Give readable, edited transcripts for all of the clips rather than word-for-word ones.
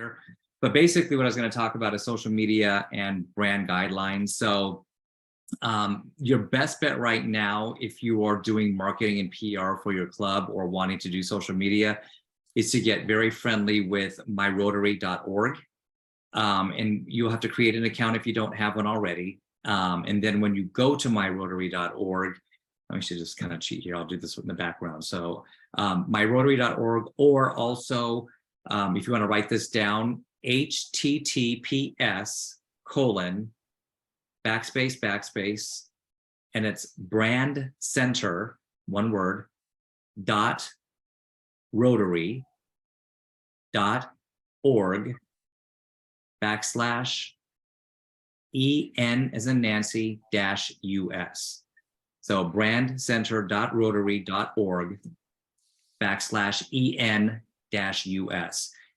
there. But basically what I was going to talk about is social media and brand guidelines. So your best bet right now, if you are doing marketing and PR for your club or wanting to do social media, is to get very friendly with myrotary.org. And you'll have to create an account if you don't have one already. And then when you go to myrotary.org, I should just kind of cheat here. I'll do this in the background. So myrotary.org, or also if you want to write this down, https:// and it's brand center, one word, .rotary.org /EN as in Nancy -US. So brandcenter.rotary.org /EN-US.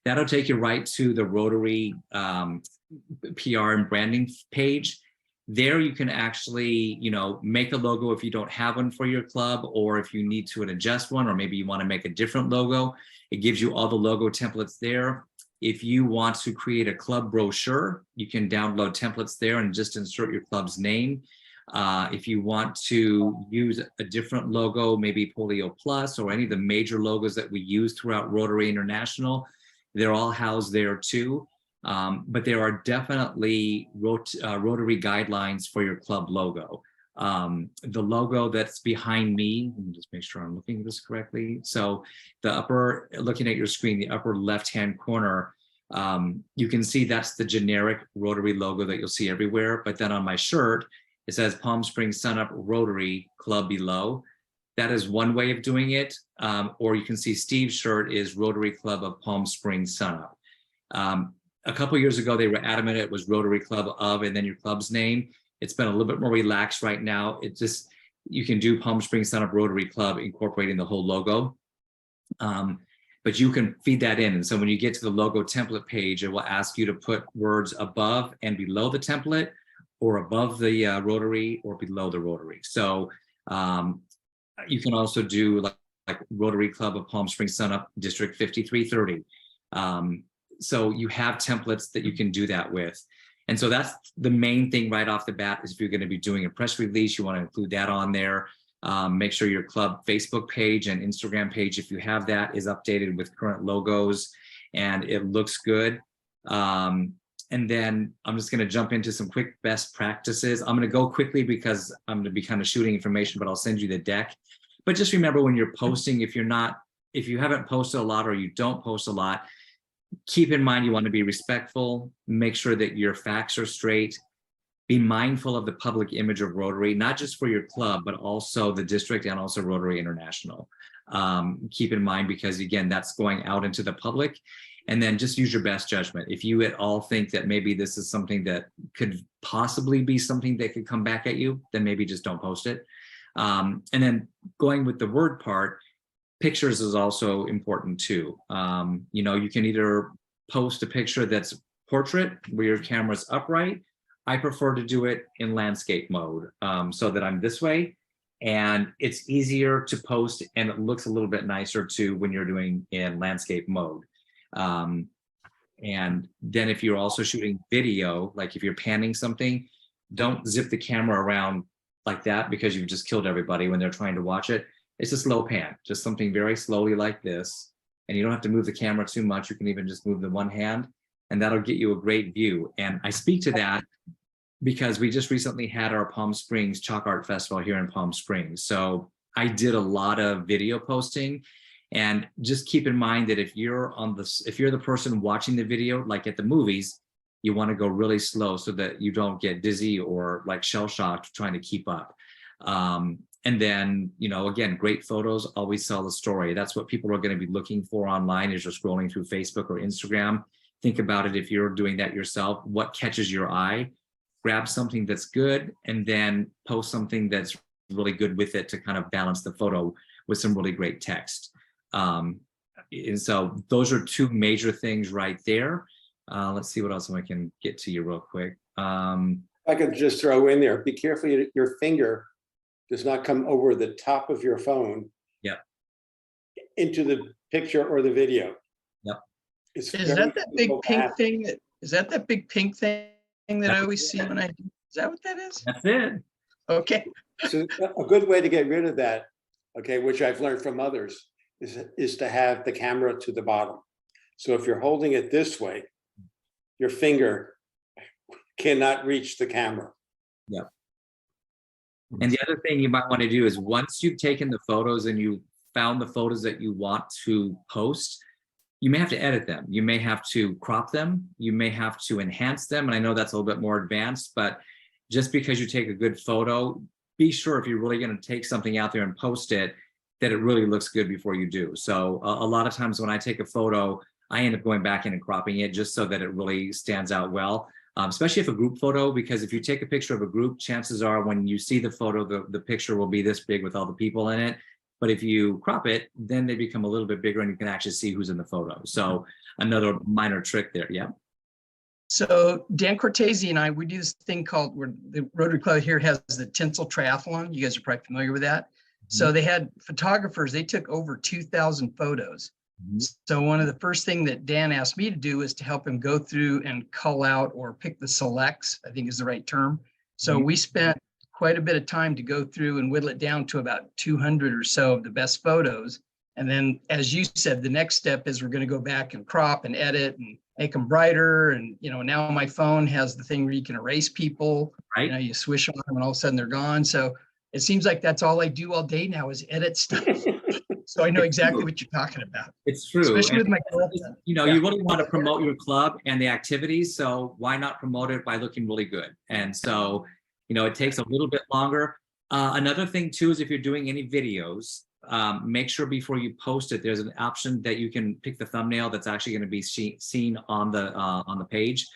That'll take you right to the Rotary PR and branding page. There you can actually, make a logo if you don't have one for your club, or if you need to adjust one, or maybe you want to make a different logo. It gives you all the logo templates there. If you want to create a club brochure, you can download templates there and just insert your club's name. If you want to use a different logo, maybe Polio Plus or any of the major logos that we use throughout Rotary International, they're all housed there too. But there are definitely Rotary guidelines for your club logo. The logo that's behind me, let me just make sure I'm looking at this correctly. So looking at your screen, the upper left-hand corner, you can see that's the generic Rotary logo that you'll see everywhere. But then on my shirt, it says Palm Springs Sunup Rotary Club below. That is one way of doing it. Or you can see Steve's shirt is Rotary Club of Palm Springs Sunup. A couple years ago, they were adamant it was Rotary Club of, and then your club's name. It's been a little bit more relaxed right now. You can do Palm Springs Sunup Rotary Club incorporating the whole logo. But you can feed that in. And so when you get to the logo template page, it will ask you to put words above and below the template, or above the Rotary or below the Rotary. So you can also do like Rotary Club of Palm Springs Sunup District 5330. So you have templates that you can do that with. And so that's the main thing right off the bat, is if you're going to be doing a press release, you want to include that on there. Make sure your club Facebook page and Instagram page, if you have that, is updated with current logos and it looks good. And then I'm just going to jump into some quick best practices. I'm going to go quickly because I'm going to be kind of shooting information, but I'll send you the deck. But just remember, when you're posting, if you haven't posted a lot or you don't post a lot, keep in mind you want to be respectful, make sure that your facts are straight, be mindful of the public image of Rotary, not just for your club, but also the district and also Rotary International. Keep in mind, because again, that's going out into the public. And then just use your best judgment. If you at all think that maybe this is something that could possibly be something that could come back at you, then maybe just don't post it. And then going with the word part, pictures is also important too. You can either post a picture that's portrait where your camera's upright. I prefer to do it in landscape mode, so that I'm this way, and it's easier to post and it looks a little bit nicer too when you're doing in landscape mode. And then if you're also shooting video, like if you're panning something, don't zip the camera around like that, because you've just killed everybody when they're trying to watch it. It's a slow pan, just something very slowly like this. And you don't have to move the camera too much. You can even just move the one hand, and that'll get you a great view. And I speak to that because we just recently had our Palm Springs Chalk Art Festival here in Palm Springs. So I did a lot of video posting, and just keep in mind that if you're the person watching the video, like at the movies, you want to go really slow so that you don't get dizzy or like shell shocked trying to keep up. And then, again, great photos always tell the story. That's what people are going to be looking for online as you're scrolling through Facebook or Instagram. Think about it, if you're doing that yourself, what catches your eye? Grab something that's good and then post something that's really good with it to kind of balance the photo with some really great text. And so those are two major things right there. Let's see what else I can get to you real quick. I could just throw in there, be careful your finger does not come over the top of your phone Yep. into the picture or the video. Yep. It's Is very that that big difficult to pink have. thing that, is that that big pink thing that I That's always see when I, is that what that is? That's it. Okay, So a good way to get rid of that, okay, which I've learned from others, is to have the camera to the bottom. So if you're holding it this way, your finger cannot reach the camera. Yep. And the other thing you might want to do is once you've taken the photos and you found the photos that you want to post, you may have to edit them. You may have to crop them. You may have to enhance them. And I know that's a little bit more advanced, but just because you take a good photo, be sure if you're really going to take something out there and post it, that it really looks good before you do. So a lot of times when I take a photo, I end up going back in and cropping it just so that it really stands out well. Especially if a group photo, because if you take a picture of a group, chances are when you see the photo, the picture will be this big with all the people in it. But if you crop it, then they become a little bit bigger and you can actually see who's in the photo. So another minor trick there. Yeah. so Dan Cortese and I, we do this thing called, where the Rotary Club here has the Tinsel Triathlon. You guys are probably familiar with that. So they had photographers, they took over 2,000 photos. So one of the first thing that Dan asked me to do was to help him go through and cull out or pick the selects, I think is the right term. So we spent quite a bit of time to go through and whittle it down to about 200 or so of the best photos. And then, as you said, the next step is we're going to go back and crop and edit and make them brighter. And, you know, now my phone has the thing where you can erase people, Right. You know, you swish on them and all of a sudden they're gone. So it seems like that's all I do all day now is edit stuff. So I know exactly what you're talking about. It's true. Especially with And, my girlfriend. you know, Yeah. you really want to promote your club and the activities. So why not promote it by looking really good? And so, you know, it takes a little bit longer. Another thing too is if you're doing any videos, make sure before you post it, there's an option that you can pick the thumbnail that's actually going to be seen on the page.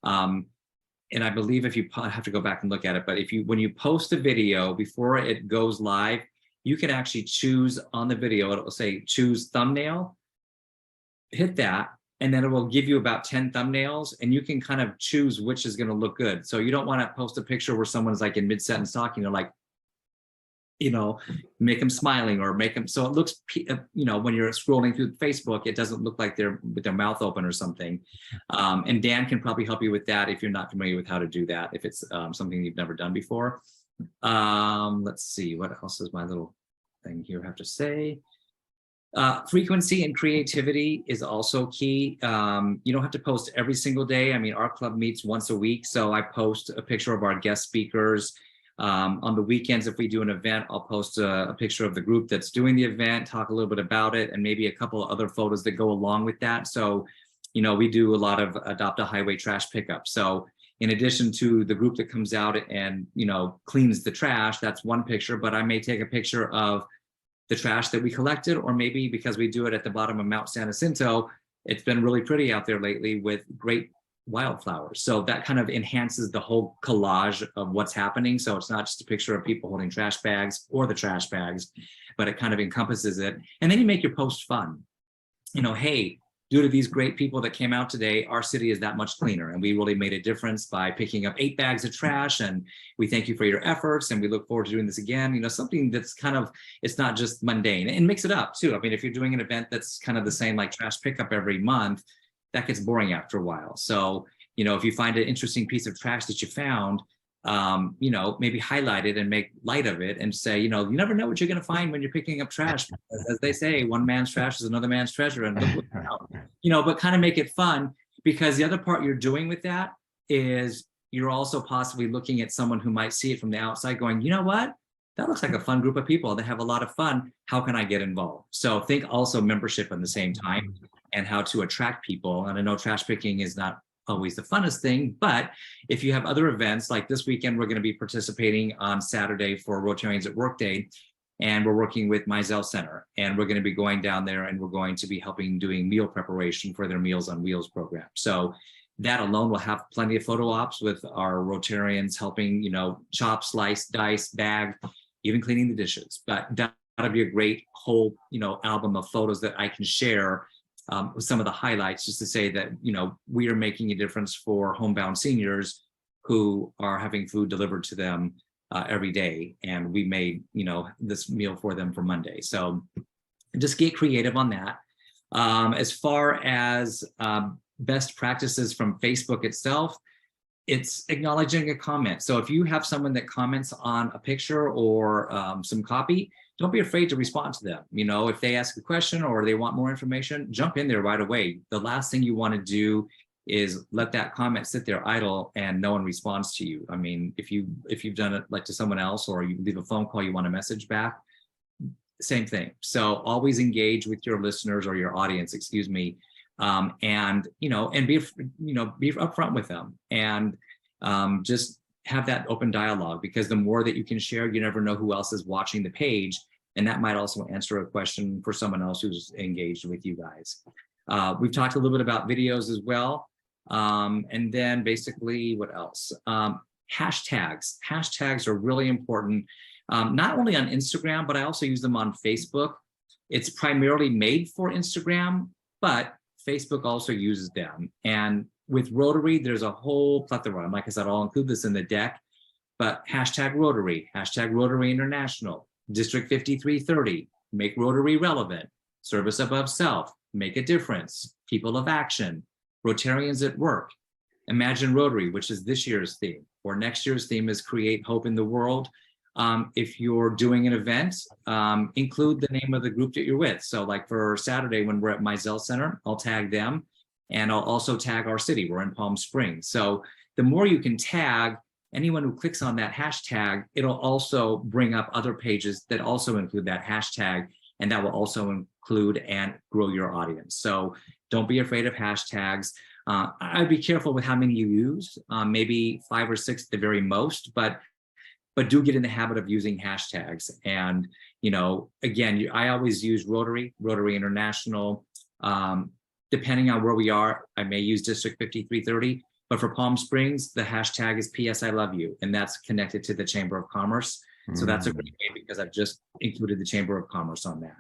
And I believe if you have to go back and look at it, but if you, when you post a video before it goes live, you can actually choose on the video, it'll say choose thumbnail, hit that, and then it will give you about 10 thumbnails and you can kind of choose which is going to look good. So you don't want to post a picture where someone's like in mid-sentence talking, you're like, you know, make them smiling or make them, so it looks, you know, when you're scrolling through Facebook, it doesn't look like they're with their mouth open or something. And Dan can probably help you with that if you're not familiar with how to do that, if it's something you've never done before. Let's see, what else is my little thing here I have to say? Frequency and creativity is also key. You don't have to post every single day. I mean, our club meets once a week, so I post a picture of our guest speakers. On the weekends, if we do an event, I'll post a picture of the group that's doing the event, talk a little bit about it, and maybe a couple of other photos that go along with that. So, you know, we do a lot of adopt a highway trash pickup. So in addition to the group that comes out and, you know, cleans the trash, that's one picture, but I may take a picture of the trash that we collected, or maybe because we do it at the bottom of Mount San Jacinto, it's been really pretty out there lately with great wildflowers. So that kind of enhances the whole collage of what's happening. So it's not just a picture of people holding trash bags or the trash bags, but it kind of encompasses it. And then you make your post fun. You know, hey, due to these great people that came out today, our city is that much cleaner. And we really made a difference by picking up 8 bags of trash. And we thank you for your efforts. And we look forward to doing this again. You know, something that's kind of, it's not just mundane, and mix it up too. I mean, if you're doing an event that's kind of the same, like trash pickup every month, that gets boring after a while. So, you know, if you find an interesting piece of trash that you found, you know, maybe highlight it and make light of it and say, you know, you never know what you're going to find when you're picking up trash. As they say, one man's trash is another man's treasure. And look out. You know, but kind of make it fun, because the other part you're doing with that is you're also possibly looking at someone who might see it from the outside going, you know what? That looks like a fun group of people. They have a lot of fun. How can I get involved? So think also membership at the same time and how to attract people. And I know trash picking is not always the funnest thing, but if you have other events, like this weekend, we're going to be participating on Saturday for Rotarians at Work Day, and we're working with Mizell Center, and we're going to be going down there and we're going to be helping doing meal preparation for their Meals on Wheels program. So that alone will have plenty of photo ops with our Rotarians helping, you know, chop, slice, dice, bag, even cleaning the dishes. But that'll be a great whole, you know, album of photos that I can share with some of the highlights, just to say that, you know, we are making a difference for homebound seniors who are having food delivered to them every day. And we made, you know, this meal for them for Monday. So just get creative on that. As far as best practices from Facebook itself, it's acknowledging a comment. So if you have someone that comments on a picture or some copy, don't be afraid to respond to them. You know, if they ask a question or they want more information, jump in there right away. The last thing you want to do is let that comment sit there idle and no one responds to you. I mean, if you've done it like to someone else, or you leave a phone call, you want a message back, same thing. So always engage with your listeners or your audience, excuse me, and be upfront with them, and just have that open dialogue, because the more that you can share, you never know who else is watching the page, and that might also answer a question for someone else who's engaged with you guys. We've talked a little bit about videos as well. And then basically what else? Hashtags. Hashtags are really important, not only on Instagram, but I also use them on Facebook. It's primarily made for Instagram, but Facebook also uses them. And with Rotary, there's a whole plethora. And like I said, I'll include this in the deck, but hashtag Rotary International, District 5330, make Rotary relevant, service above self, make a difference, people of action, Rotarians at work, Imagine Rotary, which is this year's theme, or next year's theme is Create Hope in the World. If you're doing an event, include the name of the group that you're with. So like for Saturday, when we're at Mizell Center, I'll tag them, and I'll also tag our city. We're in Palm Springs. So the more you can tag anyone who clicks on that hashtag, it'll also bring up other pages that also include that hashtag, and that will also include and grow your audience. So don't be afraid of hashtags. I'd be careful with how many you use, maybe 5 or 6 at the very most, but do get in the habit of using hashtags. And, again, I always use Rotary International. Depending on where we are, I may use District 5330, but for Palm Springs, the hashtag is PS I Love You, and that's connected to the Chamber of Commerce. So that's a great way, because I've just included the Chamber of Commerce on that.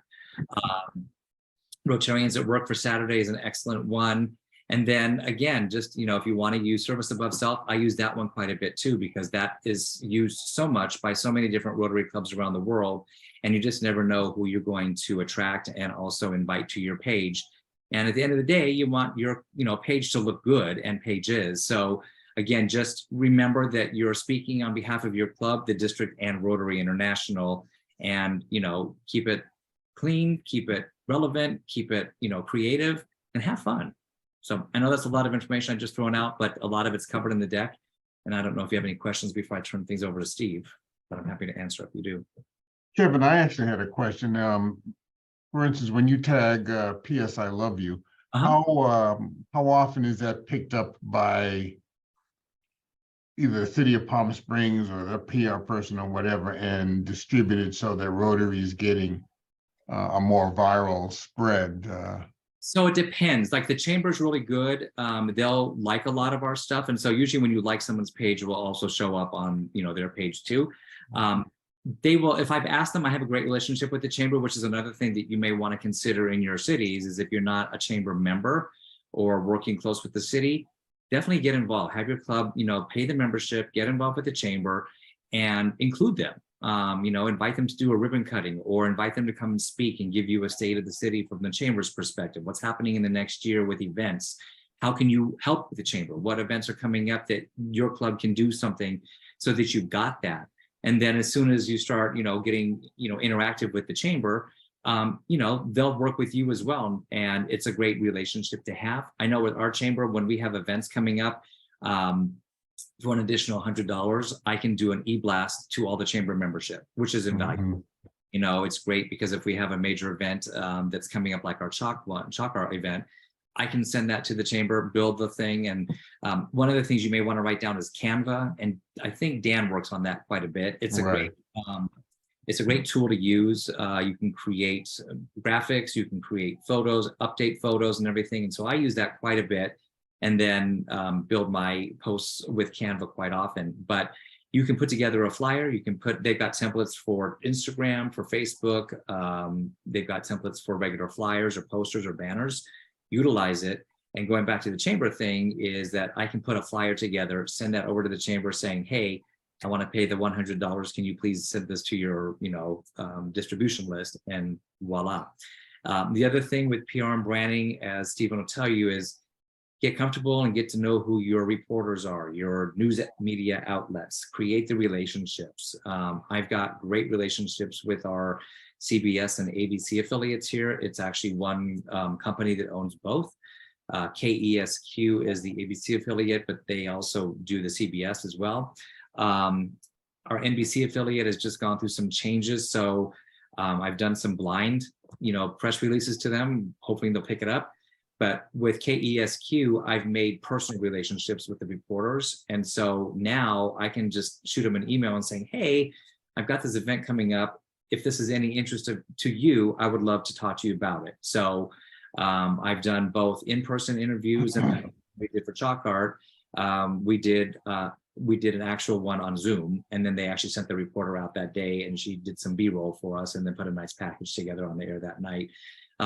Rotarians at Work for Saturday is an excellent one. And then again, just, if you want to use service above self, I use that one quite a bit too, because that is used so much by so many different Rotary clubs around the world. And you just never know who you're going to attract and also invite to your page. And at the end of the day, you want your, page to look good, and pages. So again, just remember that you're speaking on behalf of your club, the district, and Rotary International, and, keep it clean, keep it relevant, keep it, creative, and have fun. So I know that's a lot of information I just thrown out, but a lot of it's covered in the deck. And I don't know if you have any questions before I turn things over to Steve, but I'm happy to answer if you do. Kevin, I actually had a question. For instance, when you tag PS I Love You, how often is that picked up by either the city of Palm Springs or the PR person or whatever, and distributed so that Rotary is getting a more viral spread? So it depends. Like the chamber's really good. They'll like a lot of our stuff. And so usually when you like someone's page, it will also show up on, their page too. They will, if I've asked them, I have a great relationship with the chamber, which is another thing that you may want to consider in your cities, is if you're not a chamber member or working close with the city, definitely get involved. Have your club, pay the membership, get involved with the chamber, and include them. Invite them to do a ribbon cutting, or invite them to come and speak and give you a state of the city from the chamber's perspective. What's happening in the next year with events? How can you help the chamber? What events are coming up that your club can do something so that you've got that? And then as soon as you start, getting, interactive with the chamber, they'll work with you as well. And it's a great relationship to have. I know with our chamber, when we have events coming up, for an additional $100, I can do an e-blast to all the chamber membership, which is invaluable. It's great because if we have a major event that's coming up, like our chalk art event, I can send that to the chamber, build the thing. And one of the things you may want to write down is Canva. And I think Dan works on that quite a bit. It's a great tool to use. You can create graphics, you can create photos, update photos and everything. And so I use that quite a bit, and then build my posts with Canva quite often. But you can put together a flyer. They've got templates for Instagram, for Facebook. They've got templates for regular flyers or posters or banners. Utilize it. And going back to the chamber thing, is that I can put a flyer together, send that over to the chamber saying, hey, I want to pay the $100. Can you please send this to your, distribution list? And voila. The other thing with PR and branding, as Stephen will tell you, is get comfortable and get to know who your reporters are, your news media outlets, create the relationships. I've got great relationships with our CBS and ABC affiliates here. It's actually one company that owns both. KESQ is the ABC affiliate, but they also do the CBS as well. Our NBC affiliate has just gone through some changes. So I've done some blind, press releases to them, hoping they'll pick it up. But with KESQ, I've made personal relationships with the reporters. And so now I can just shoot them an email and saying, hey, I've got this event coming up. If this is any interest to you, I would love to talk to you about it. So I've done both in-person interviews and we did for Chalk Art. We did an actual one on Zoom, and then they actually sent the reporter out that day and she did some B-roll for us and then put a nice package together on the air that night.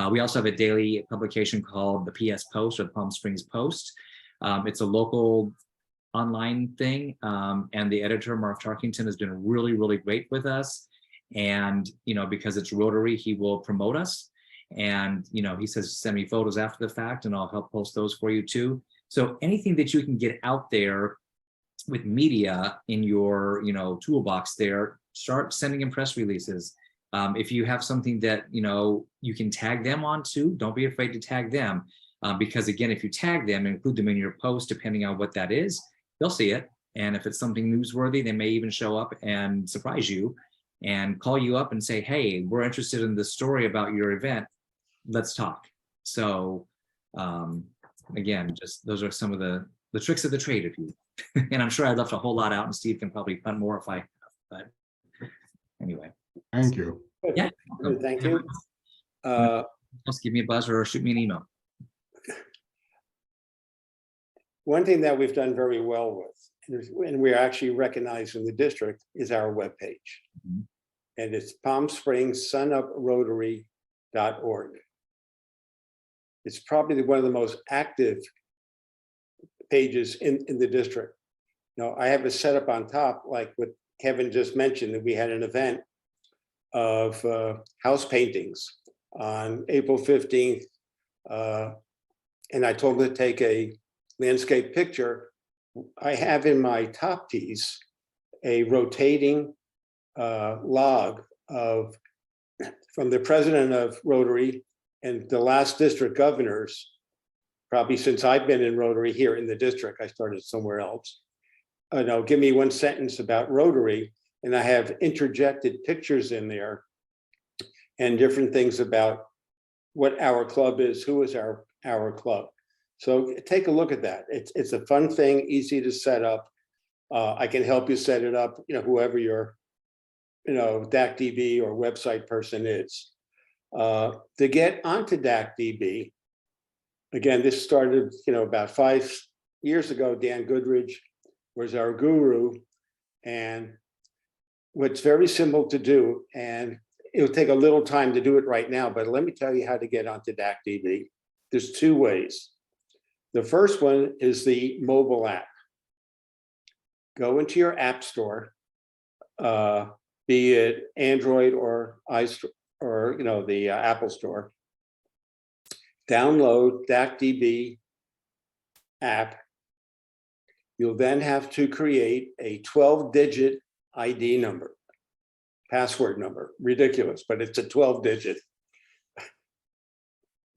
We also have a daily publication called the PS Post, or the Palm Springs Post. It's a local online thing, and the editor, Mark Tarkington, has been really, really great with us. And, because it's Rotary, he will promote us. And, he says, send me photos after the fact and I'll help post those for you too. So anything that you can get out there with media in your, toolbox there, start sending in press releases. If you have something that, you can tag them on to, don't be afraid to tag them. Because again, if you tag them and include them in your post, depending on what that is, they'll see it. And if it's something newsworthy, they may even show up and surprise you and call you up and say, hey, we're interested in this story about your event. Let's talk. So again, just those are some of the tricks of the trade, if you, and I'm sure I left a whole lot out and Steve can probably punt more if I, but anyway. Thank you. Yeah. Thank you. Just give me a buzz or shoot me an email. One thing that we've done very well with, and we're actually recognized in the district, is our webpage. Mm-hmm. And it's Palm Springs sunuprotary.org. It's probably one of the most active pages in the district. I have a setup on top, like what Kevin just mentioned, that we had an event of house paintings on April 15th. And I told them to take a landscape picture. I have in my top piece a rotating log from the president of Rotary and the last district governors, probably since I've been in Rotary here in the district. I started somewhere else. Give me one sentence about Rotary, and I have interjected pictures in there and different things about what our club is, who is our club. So take a look at that. It's a fun thing, easy to set up. I can help you set it up, whoever your DACDB or website person is. To get onto DACDB, again, this started, about 5 years ago. Dan Goodridge was our guru, and what's very simple to do, and it'll take a little time to do it right now, but let me tell you how to get onto DACDB. There's 2 ways. The first one is the mobile app. Go into your app store, be it Android or iStore, or the Apple Store. Download DACDB app. You'll then have to create a 12-digit ID number, password number. Ridiculous, but it's a 12-digit.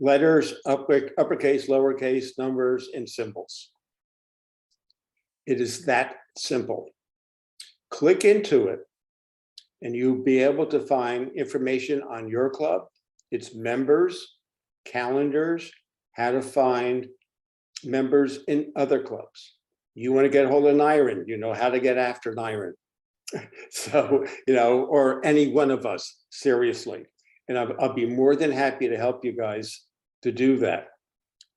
Letters, uppercase, lowercase, numbers, and symbols. It is that simple. Click into it, and you'll be able to find information on your club, its members, calendars, how to find members in other clubs. You want to get a hold of Nyron, you know how to get after Nyron. So, or any one of us, seriously. And I'll be more than happy to help you guys to do that.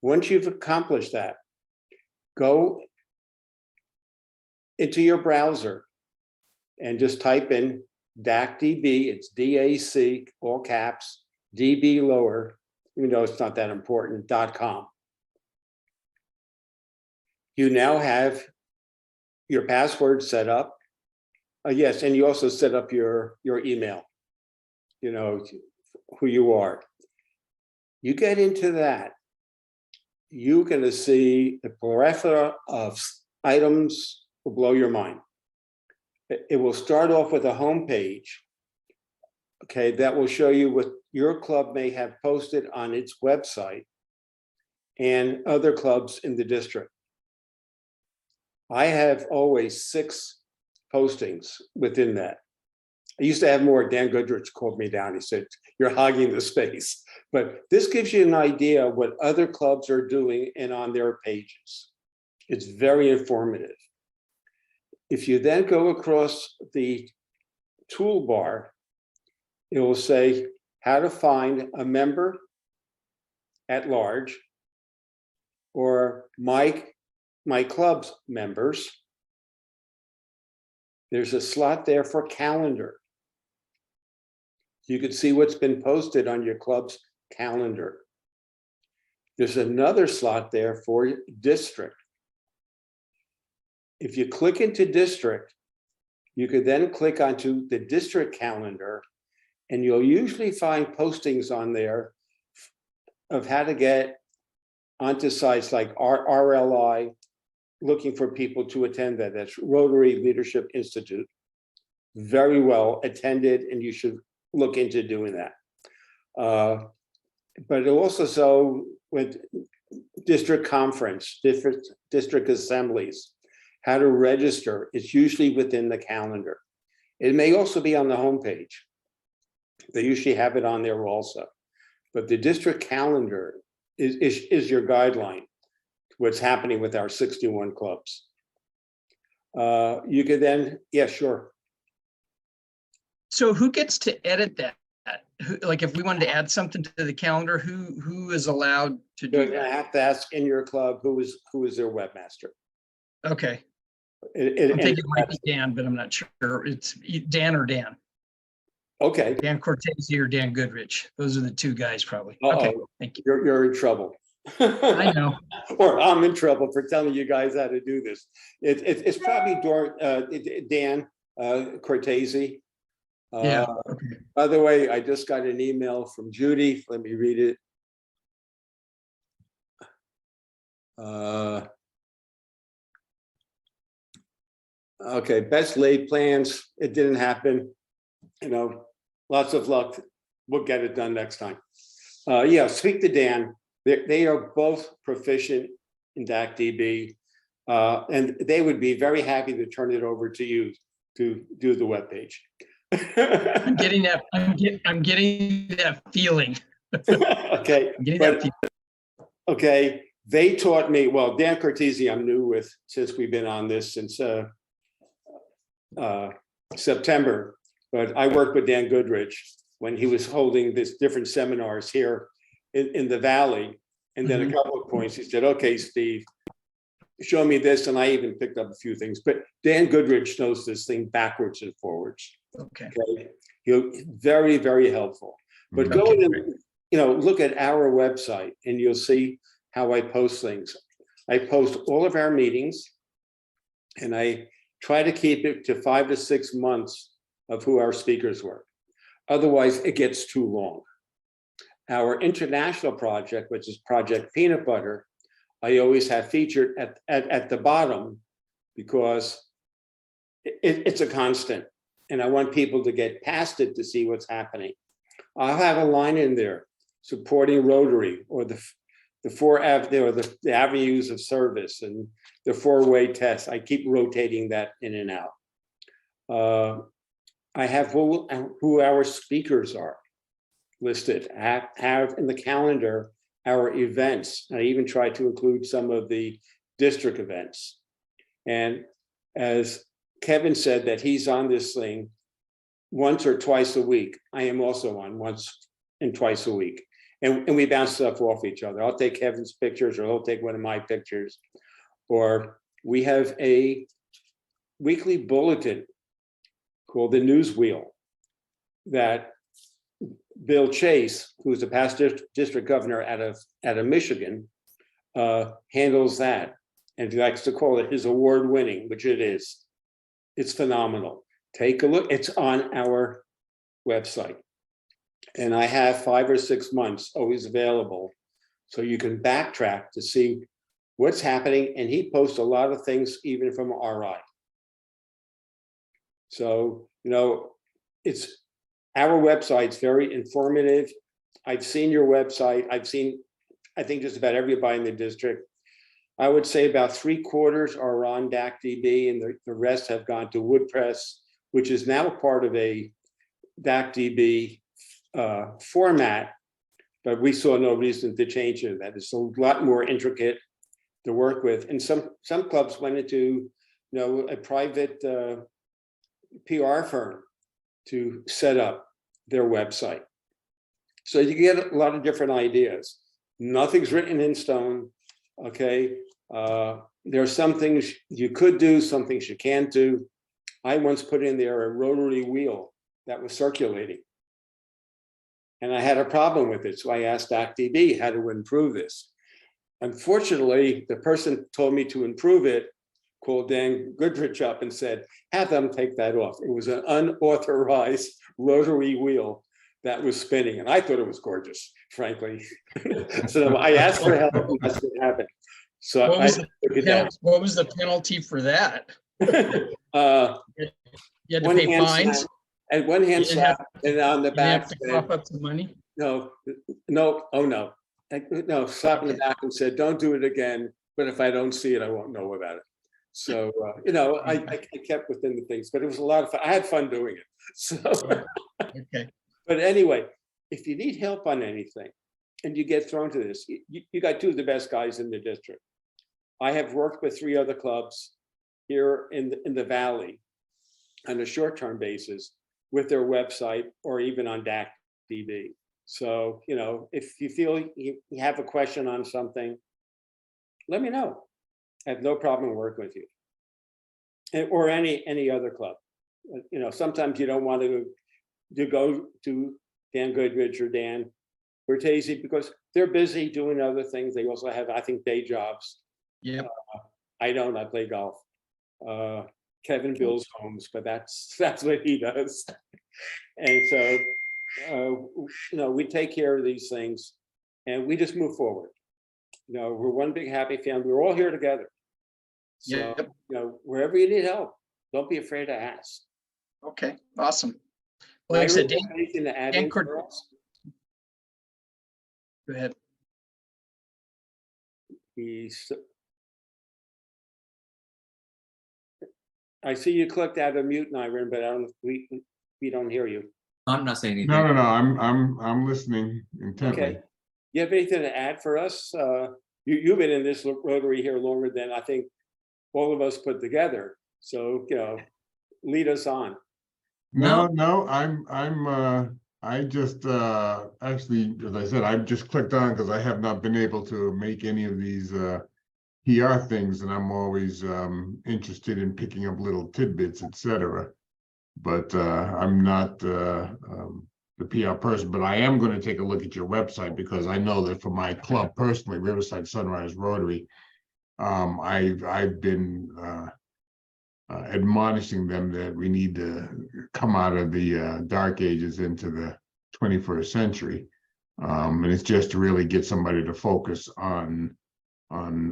Once you've accomplished that, go into your browser and just type in DACDB, it's DAC, all caps, DB lower, even though it's not that important, .com. You now have your password set up. Yes, and you also set up your email, who you are. You get into that, you're going to see the plethora of items will blow your mind. It will start off with a homepage, okay, that will show you what your club may have posted on its website and other clubs in the district. I have always 6 postings within that. I used to have more. Dan Goodrich called me down. He said, "You're hogging the space." But this gives you an idea of what other clubs are doing and on their pages. It's very informative. If you then go across the toolbar, it will say how to find a member at large or my club's members. There's a slot there for calendar. You can see what's been posted on your club's calendar. There's another slot there for district. If you click into district, you could then click onto the district calendar, and you'll usually find postings on there of how to get onto sites like RLI, looking for people to attend that. That's Rotary Leadership Institute. Very well attended, and you should look into doing that. But it also so with district conference, district assemblies, how to register. It's usually within the calendar. It may also be on the homepage. They usually have it on there also. But the district calendar is your guideline to what's happening with our 61 clubs. You could then, yeah, sure. So who gets to edit that? Like if we wanted to add something to the calendar, who is allowed to do You're that? gonna have to ask in your club who is their webmaster. Okay, I'm I'm thinking it might be Dan, but I'm not sure. It's Dan or Dan. Okay. Dan Cortese or Dan Goodrich. Those are the 2 guys probably. Uh-oh. Okay, thank you. You're in trouble. I know. Or I'm in trouble for telling you guys how to do this. It's probably Dan Cortese. Yeah. Okay. By the way, I just got an email from Judy. Let me read it. Okay, best laid plans. It didn't happen. You know, lots of luck. We'll get it done next time. Yeah, speak to Dan. They are both proficient in DACDB, and they would be very happy to turn it over to you to do the webpage. I'm getting that. I'm getting that feeling. Okay, I'm getting that feeling. okay. They taught me, well, Dan Cortese, I'm new with since we've been on this since September, but I worked with Dan Goodrich when he was holding this different seminars here in the Valley. And then a couple of points, he said, "Okay, Steve, show me this." And I even picked up a few things, but Dan Goodrich knows this thing backwards and forwards. Okay. He'll very, very helpful. But go in and look at our website and you'll see how I post things. I post all of our meetings and I try to keep it to 5 to 6 months of who our speakers were. Otherwise, it gets too long. Our international project, which is Project Peanut Butter, I always have featured at the bottom because it's a constant. And I want people to get past it to see what's happening. I'll have a line in there supporting Rotary or the avenues of service and the 4-way test. I keep rotating that in and out. I have who our speakers are listed. Have in the calendar our events. I even try to include some of the district events. And as Kevin said that he's on this thing once or twice a week. I am also on once and twice a week. And we bounce stuff off each other. I'll take Kevin's pictures or he'll take one of my pictures. Or we have a weekly bulletin called the News Wheel that Bill Chase, who's a past district governor out of Michigan, handles that. And he likes to call it his award-winning, which it is. It's phenomenal. Take a look. It's on our website. And I have 5 or 6 months always available. So you can backtrack to see what's happening. And he posts a lot of things even from RI. So, it's our website's very informative. I've seen your website. I've seen, I think, just about everybody in the district. I would say about 3/4 are on DACDB, and the rest have gone to WordPress, which is now part of a DACDB format, but we saw no reason to change it. That is a lot more intricate to work with. And some clubs went into, a private PR firm to set up their website. So you get a lot of different ideas. Nothing's written in stone, okay? There are some things you could do, some things you can't do. I once put in there a rotary wheel that was circulating. And I had a problem with it. So I asked DACDB how to improve this. Unfortunately, the person told me to improve it, called Dan Goodrich up and said, have them take that off. It was an unauthorized rotary wheel that was spinning. And I thought it was gorgeous, frankly. So I asked for help, and that's what happened. So what was the penalty for that? You had to pay fines? And one hand slap, and on the back said, cough up some money? No, oh no. No, slap in the back and said, don't do it again. But if I don't see it, I won't know about it. So, I kept within the things, but it was a lot of fun. I had fun doing it. So, okay. But anyway, if you need help on anything and you get thrown to this, you got 2 of the best guys in the district. I have worked with 3 other clubs here in the Valley on a short-term basis with their website or even on DACDB. So, if you feel you have a question on something, let me know. I have no problem working with you, or any other club. Sometimes you don't want to go to Dan Goodrich or Dan Cortese because they're busy doing other things. They also have, I think, day jobs. Yeah. I don't. I play golf. Kevin builds homes, but that's what he does. And so, we take care of these things, and we just move forward. We're one big happy family. We're all here together. So, wherever you need help, don't be afraid to ask. Okay, awesome. Well, like I said, anything to add in for us? Go ahead. I see you clicked out of mute, Nyron, but I don't. We don't hear you. I'm not saying anything. No. I'm listening intently. Okay. You have anything to add for us? You've been in this Rotary here longer than I think all of us put together. So, lead us on. No, I just actually, as I said, I've just clicked on because I have not been able to make any of these PR things, and I'm always interested in picking up little tidbits, etc. But I'm not the PR person, but I am going to take a look at your website because I know that for my club personally, Riverside Sunrise Rotary, I've been admonishing them that we need to come out of the dark ages into the 21st century. And it's just to really get somebody to focus on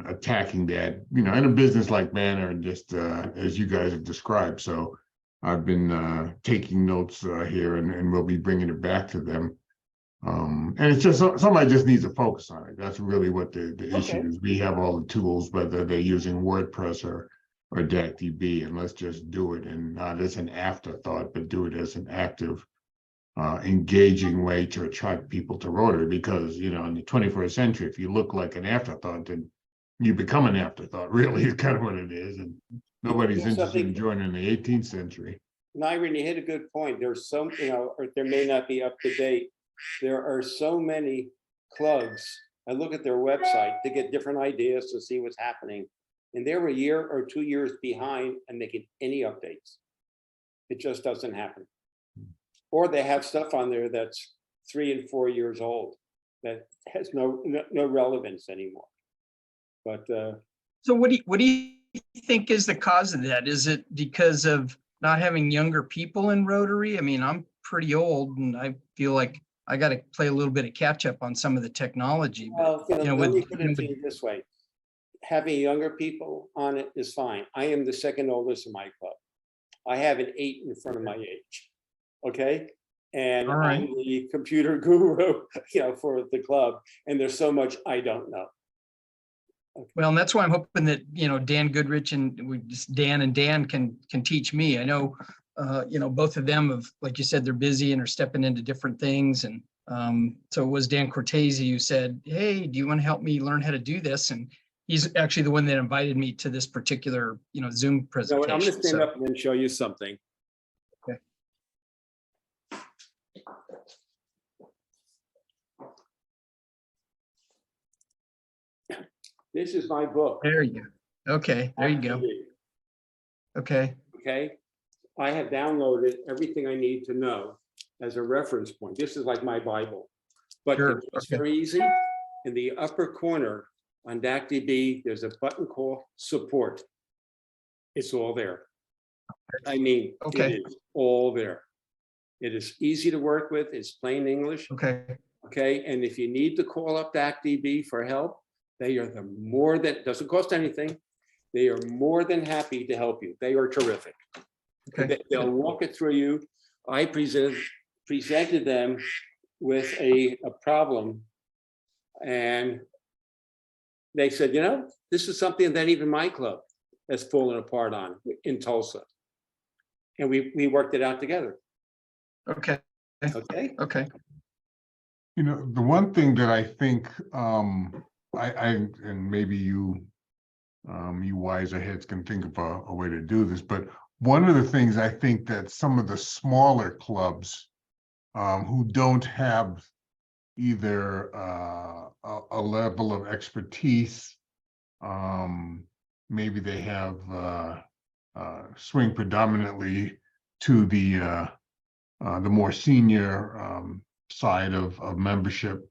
attacking that, in a business-like manner, and just as you guys have described. So I've been taking notes here, and we'll be bringing it back to them. And it's just somebody just needs to focus on it. That's really what the issue is. We have all the tools, whether they're using WordPress or DACDB, and let's just do it, and not as an afterthought, but do it as an active, engaging way to attract people to Rotary. Because in the 21st century, if you look like an afterthought, then you become an afterthought. Really, is kind of what it is, and nobody's interested in joining the 18th century. Nyron, you hit a good point. There's some, or there may not be up to date. There are so many clubs. I look at their website to get different ideas to see what's happening. And they're a year or 2 years behind and making any updates. It just doesn't happen. Or they have stuff on there that's 3 and 4 years old that has no relevance anymore. But so what do you think is the cause of that? Is it because of not having younger people in Rotary? I mean, I'm pretty old, and I feel like I got to play a little bit of catch up on some of the technology. But Well, you know, let with, me put it to you this way. Having younger people on it is fine. I am the second oldest in my club. I have an 8 in front of my age. Okay? And All right. I'm the computer guru, for the club. And there's so much I don't know. Well, and that's why I'm hoping that, Dan Goodrich and Dan and Dan can teach me. I know, both of them have, like you said, they're busy and are stepping into different things. And so it was Dan Cortese who said, hey, do you want to help me learn how to do this? And he's actually the one that invited me to this particular, Zoom presentation. I'm going to stand up and then show you something. Okay. This is my book. There you go. Okay, there you go. Okay. Okay. I have downloaded everything I need to know as a reference point. This is like my Bible, but Sure. it's Okay. very easy. In the upper corner on DACDB, there's a button called support. It's all there. I mean, Okay. It is all there. It is easy to work with. It's plain English. Okay. Okay. And if you need to call up DACDB for help, they are doesn't cost anything. They are more than happy to help you. They are terrific. Okay. They'll walk it through you. I presented them with a problem, and they said, this is something that even my club has fallen apart on in Tulsa. And we worked it out together. Okay. Okay. Okay. The one thing that I think and maybe you wiser heads can think of a way to do this, but one of the things I think that some of the smaller clubs who don't have either a level of expertise, maybe they have swing predominantly to the more senior side of membership,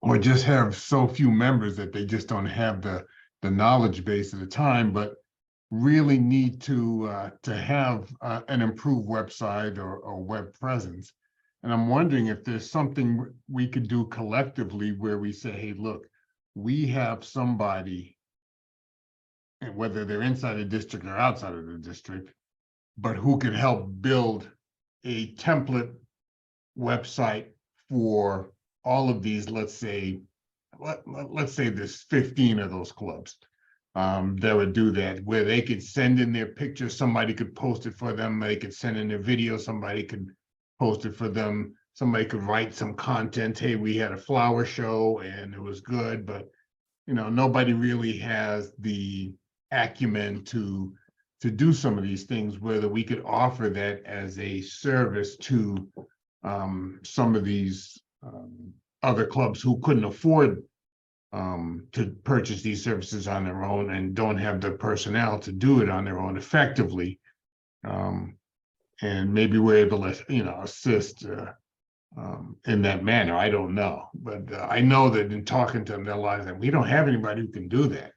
or just have so few members that they just don't have the knowledge base at the time, but really need to have an improved website or web presence. And I'm wondering if there's something we could do collectively where we say, hey, look, we have somebody, and whether they're inside the district or outside of the district, but who could help build a template website for all of these, let's say there's 15 of those clubs that would do that, where they could send in their pictures, somebody could post it for them, they could send in their video, somebody could post it for them, somebody could write some content, hey, we had a flower show and it was good, but nobody really has the acumen to do some of these things, whether we could offer that as a service to some of these other clubs who couldn't afford to purchase these services on their own and don't have the personnel to do it on their own effectively. And maybe we're able to, assist in that manner. I don't know, but I know that in talking to them, they're like that we don't have anybody who can do that.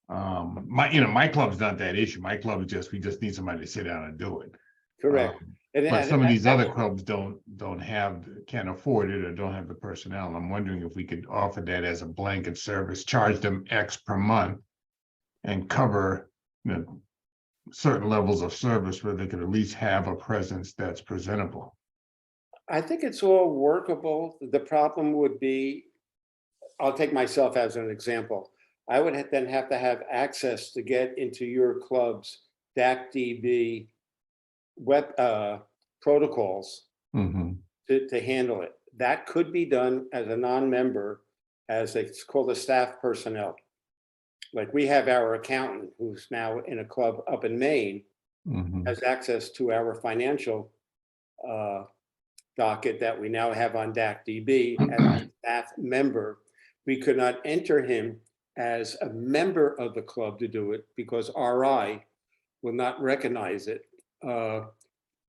My club's not that issue. My club is we just need somebody to sit down and do it. Correct. But some of these other clubs can't afford it or don't have the personnel. I'm wondering if we could offer that as a blanket service, charge them X per month and cover certain levels of service where they could at least have a presence that's presentable. I think it's all workable. The problem would be, I'll take myself as an example. I would then have to have access to get into your club's DACDB web protocols to handle it. That could be done as a non-member, it's called a staff personnel. Like we have our accountant who's now in a club up in Maine, has access to our financial docket that we now have on DACDB as a staff member. We could not enter him as a member of the club to do it because RI will not recognize it.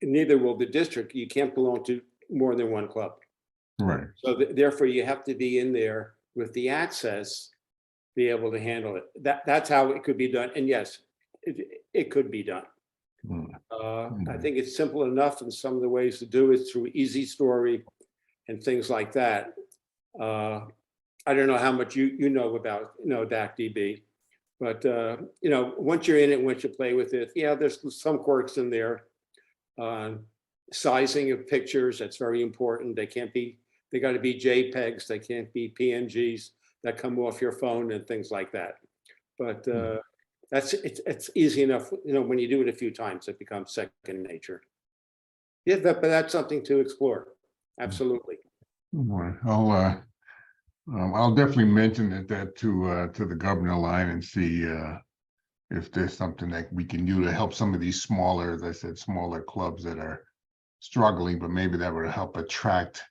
Neither will the district. You can't belong to more than one club. Right. So therefore you have to be in there with the access, be able to handle it. That's how it could be done. And yes, it could be done. I think it's simple enough, and some of the ways to do it through Easy Story, and things like that. I don't know how much you know about DAC-DB, but once you're in it, once you play with it, yeah, there's some quirks in there. Sizing of pictures, that's very important. They got to be JPEGs, they can't be PNGs that come off your phone and things like that. But it's easy enough, when you do it a few times, it becomes second nature. Yeah, but that's something to explore. Absolutely. I'll definitely mention that to the governor line and see if there's something that we can do to help some of these smaller, as I said, smaller clubs that are struggling, but maybe that would help attract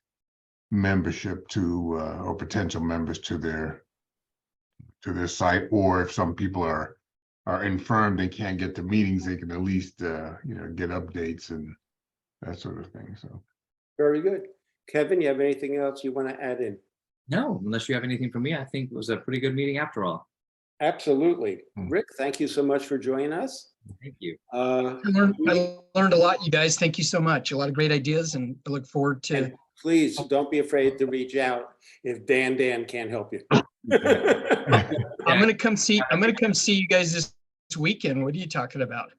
membership to or potential members to their site, or if some people are infirmed and can't get to meetings, they can at least get updates and that sort of thing. So very good. Kevin, you have anything else you want to add in? No, unless you have anything for me, I think it was a pretty good meeting after all. Absolutely. Rick, thank you so much for joining us. Thank you. I learned a lot, you guys. Thank you so much. A lot of great ideas, and I look forward to. And please don't be afraid to reach out if Dan can't help you. I'm gonna come see you guys this weekend. What are you talking about?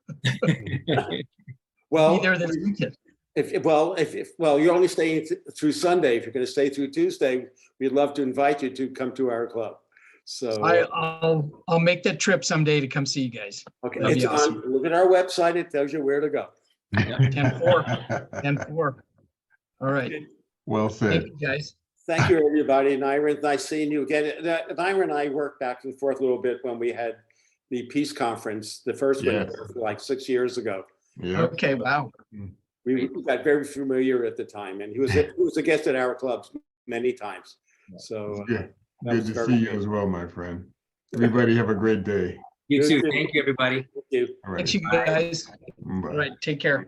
Well, be there this weekend. If you're only staying through Sunday. If you're going to stay through Tuesday, we'd love to invite you to come to our club. So I'll make that trip someday to come see you guys. Okay, That'd be awesome. Look at our website. It tells you where to go. 10-4. All right. Well said. Thank you, guys. Thank you, everybody. Naira, nice seeing you again. Naira and I worked back and forth a little bit when we had the peace conference, the first one, like 6 years ago. Yeah. Okay. Wow. We got very familiar at the time, and he was a guest at our clubs many times. So good to see you as well, my friend. Everybody have a great day. You too. Thank you, everybody. Thank you. Thanks, you guys. Bye. All right. Take care.